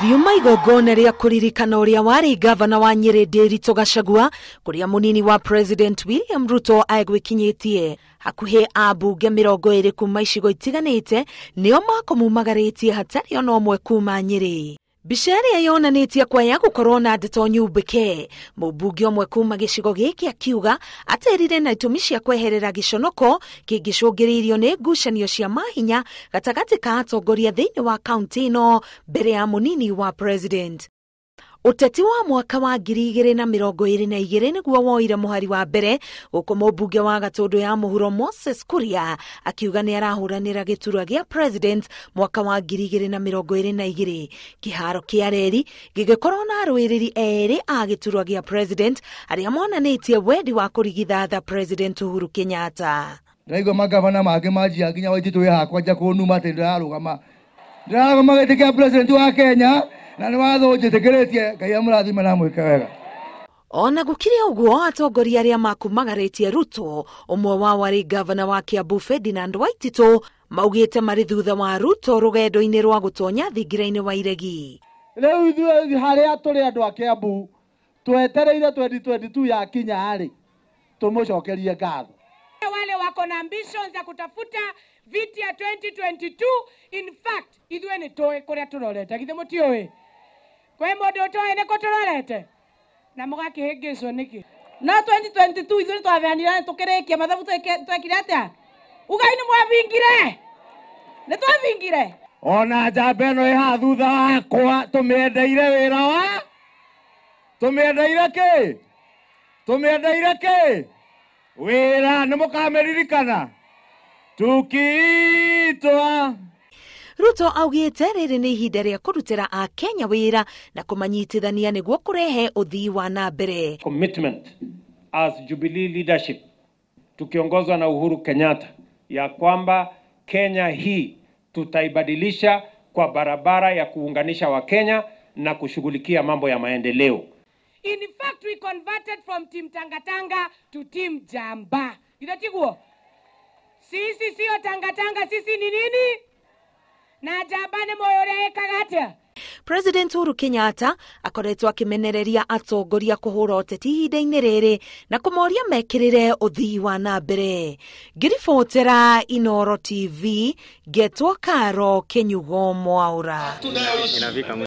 Riuma igongona-ria kiririkano uria wari ngabana wa Nyeri Nderitu Gachagua kuria munini wa President William Ruto agwikinyitie hakuhi ambunge 20 kuuma gicigo itiganite nio makumagaritie hatari ona umwe kuuma Nyeri. Mbica ĩrĩa yonanĩtie kwaya gũkorwo na ndeto nyumbĩke, mũmbunge ũmwe kuuma gĩcigo gĩkĩ akiuga aterire na itũmi cia kweherera gĩconoko kĩngĩcũngĩrĩirio nĩ ngucanio cia mahinya gatagatĩ ka atongoria thĩinĩ wa kaunti ĩno mbere ya munini wa President. Uteti wa mwaka wa 2022 niguo woire muhari wa mbere guko mũmbunge wa Gatundu ya mũhuro Moses Kuria akiuga nĩ arahuranĩra gĩturwa gĩa President mwaka wa 2022. Kĩharo kĩa riri gĩgĩkorwo na arũĩrĩri erĩ a gĩturwa gĩa President arĩa monanĩtie wendi wa kũrigithatha President Uhuru Kenyatta. Ndaigo Mangabana mangĩ manjia nginya waititũ yakwa nja kũnuma atĩ ndararũgama gĩtĩ kĩa President wa Kenya na nĩ watho njĩtĩkĩrĩtie Ngai amũrathime na mwĩke wega. Ona gũkĩrĩ ũguo atongoria arĩa makumagaritie Ruto, ũmwe wa wari ngavana wa Kiambu Ferdinand Waititũ maugĩte marĩ thutha wa Ruto rũgendo-inĩ rwa gũtonya thingira-inĩ wa iregi. Rĩu ithuĩ harĩa tũrĩ andũ a Kiambu twetereire 2022 ya kinya arĩ tũmũcokerie ngatho. Wale wako na ambitions ya kutafuta viti ya 2022, in fact ithuĩ nĩ tũĩ kũrĩa tũrorete githĩ mũtiũĩ kwĩ mũndũ ũtoĩ nĩ kũ tũrorete na mũgakĩhĩngĩcwo nĩkĩ no 2022 ithuĩ twabeanire tũkĩrĩkia mathabu twekire atĩa ugai nĩ mwabingire nĩ twabingire ona njamba ĩno ĩha thutha wakwa tũmĩendeire wĩra wa tũmĩendeire kĩ wĩra nĩ mũkameririkana tukitwa. Ruto augĩte rĩrĩ nĩ ihinda rĩa kũrutĩra a Kenya wĩra na kũmanyitithania nĩguo kũrehe ũthii wa na mbere. Commitment as Jubilee leadership tukiongozwa na Uhuru Kenyatta ya kwamba Kenya hii tutaibadilisha kwa barabara ya kuunganisha wa Kenya na kushughulikia mambo ya maendeleo. In fact we converted from team Tangatanga to team Jamba. Idatiguo sisi sio Tangatanga, sisi ni nini? Na Jamba nĩ moyo kagatia. President Uhuru Kenyatta akoretwo akimenereria atongoria kũhũra ũteti ihinda-inĩ rĩrĩ na kũmoria mekĩrĩre ũthii wa na mbere. Ngiribotera Inooro TV, Getwo Karo Kenyugo Mwaura.